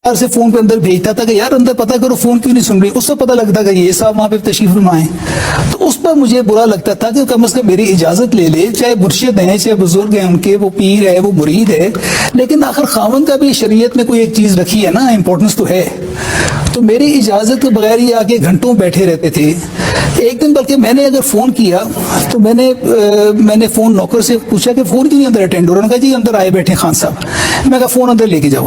سے فون پہ اندر بھیجتا تھا کہ یار اندر پتہ کرو فون کیوں نہیں سن رہی. اس سے پتہ لگتا کہ یہ صاحب وہاں پہ تشریف فرما ہے. تو اس پر مجھے برا لگتا تھا کہ کم از کم میری اجازت لے لے, چاہے مرشد ہیں چاہے بزرگ ہیں ان کے, وہ پیر ہے وہ مرید ہے, لیکن آخر خاوند کا بھی شریعت میں کوئی ایک چیز رکھی ہے نا, امپورٹنس تو ہے. تو میری اجازت کے بغیر یہ آگے گھنٹوں بیٹھے رہتے تھے. ایک دن بلکہ میں نے اگر فون کیا تو میں نے فون نوکر سے پوچھا کہ فون کیوں نہیں اندر اٹینڈ ہو رہا. انہوں نے کہا جی اندر آئے بیٹھے خان صاحب. میں کہا فون اندر لے کے جاؤ.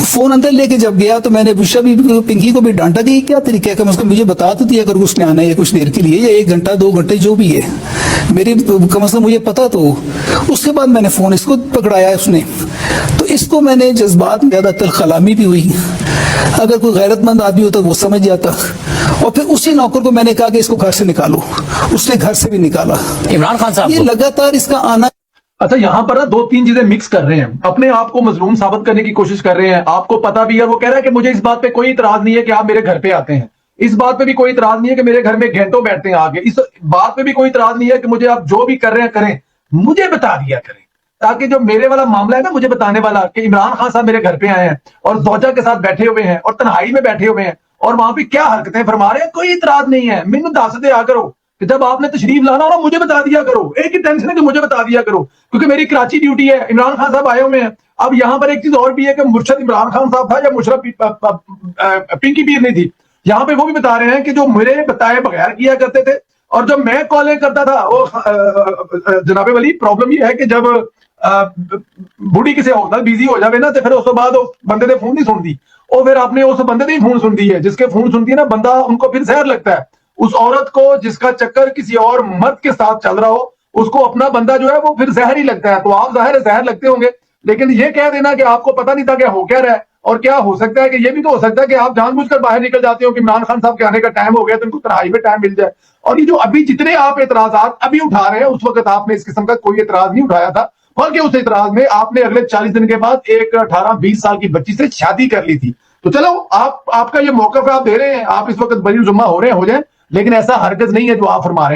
فون اندر لے کے جب گیا تو میں نے پوچھا بھی پنکی کو بھی ڈانٹا کہ کیا طریقہ ہے, کم از کم مجھے بتا تو دیا اگر اس نے آنا ہے کچھ دیر کے لیے, یا 1 گھنٹہ 2 گھنٹے جو بھی ہے, میری کم از کم مجھے پتا تو. اس کے بعد میں نے فون اس کو پکڑایا اس نے, تو اس کو میں نے جذبات میں زیادہ تر خلامی بھی ہوئی. اگر کوئی غیرت مند آدمی ہوتا وہ سمجھ جاتا. اور پھر اسی نوکر کو میں نے کہا کہ اس کو گھر سے نکالو. اس نے گھر سے بھی نکالا. عمران خان صاحب یہ لگاتار اس کا آنا. اچھا یہاں پر 2-3 چیزیں مکس کر رہے ہیں, اپنے آپ کو مظلوم ثابت کرنے کی کوشش کر رہے ہیں. آپ کو پتا بھی ہے, وہ کہہ رہا ہے کہ مجھے اس بات پہ کوئی اعتراض نہیں ہے کہ آپ میرے گھر پہ آتے ہیں, اس بات پہ بھی کوئی اعتراض نہیں ہے کہ میرے گھر میں گھنٹوں بیٹھتے ہیں آگے, اس بات پہ بھی کوئی اعتراض نہیں ہے کہ مجھے آپ جو بھی کر رہے ہیں کریں, مجھے بتا دیا کریں, تاکہ جو میرے والا معاملہ ہے نا مجھے بتانے والا کہ عمران خان صاحب میرے گھر پہ آئے ہیں اور زوجہ کے ساتھ بیٹھے ہوئے ہیں اور تنہائی میں بیٹھے ہوئے ہیں اور وہاں پہ کیا حرکتیں فرما رہے ہیں, کوئی اعتراض نہیں ہے. مینوں دس دیا کرو کہ جب آپ نے تشریف لانا ہو نا مجھے بتا دیا کرو. ایک ہی ٹینشن ہے کہ مجھے بتا دیا کرو, کیونکہ میری کراچی ڈیوٹی ہے, عمران خان صاحب آئے ہوئے ہیں. اب یہاں پر ایک چیز اور بھی ہے کہ مرشد عمران خان صاحب تھا یا مشرف پنکی پیر نہیں تھی. یہاں پہ وہ بھی بتا رہے ہیں کہ جو میرے بتائے بغیر کیا کرتے تھے, اور جب میں کالیں کرتا تھا وہ جناب ولی پرابلم یہ ہے کہ جب بوڑھی کسی اور بیزی ہو جاوے نا تو پھر اس بعد بندے دے فون نہیں سنتی, اور پھر آپ نے اس بندے دے فون سن دی ہے, جس کے فون سنتی ہے نا بندہ ان کو پھر زہر لگتا ہے. اس عورت کو جس کا چکر کسی اور مرد کے ساتھ چل رہا ہو, اس کو اپنا بندہ جو ہے وہ پھر زہر ہی لگتا ہے. تو آپ ظاہر زہر لگتے ہوں گے, لیکن یہ کہہ دینا کہ آپ کو پتہ نہیں تھا کہ ہو کیا رہا ہے, اور کیا ہو سکتا ہے کہ یہ بھی تو ہو سکتا ہے کہ آپ جان بوجھ کر باہر نکل جاتے ہو کہ عمران خان صاحب کے آنے کا ٹائم ہو گیا تو ان کو تنہائی میں ٹائم مل جائے. اور یہ جو ابھی جتنے آپ اعتراضات ابھی اٹھا رہے ہیں, اس وقت آپ نے اس قسم کا کوئی اعتراض نہیں اٹھایا تھا, بلکہ اس اعتراض میں آپ نے اگلے 40 دن کے بعد ایک 18-20 سال کی بچی سے شادی کر لی تھی. تو چلو آپ کا یہ موقف ہے, آپ دے رہے ہیں, آپ اس وقت بری ذمہ ہو رہے ہیں, ہو جائیں, لیکن ایسا ہرگز نہیں ہے جو آپ فرما رہے ہیں.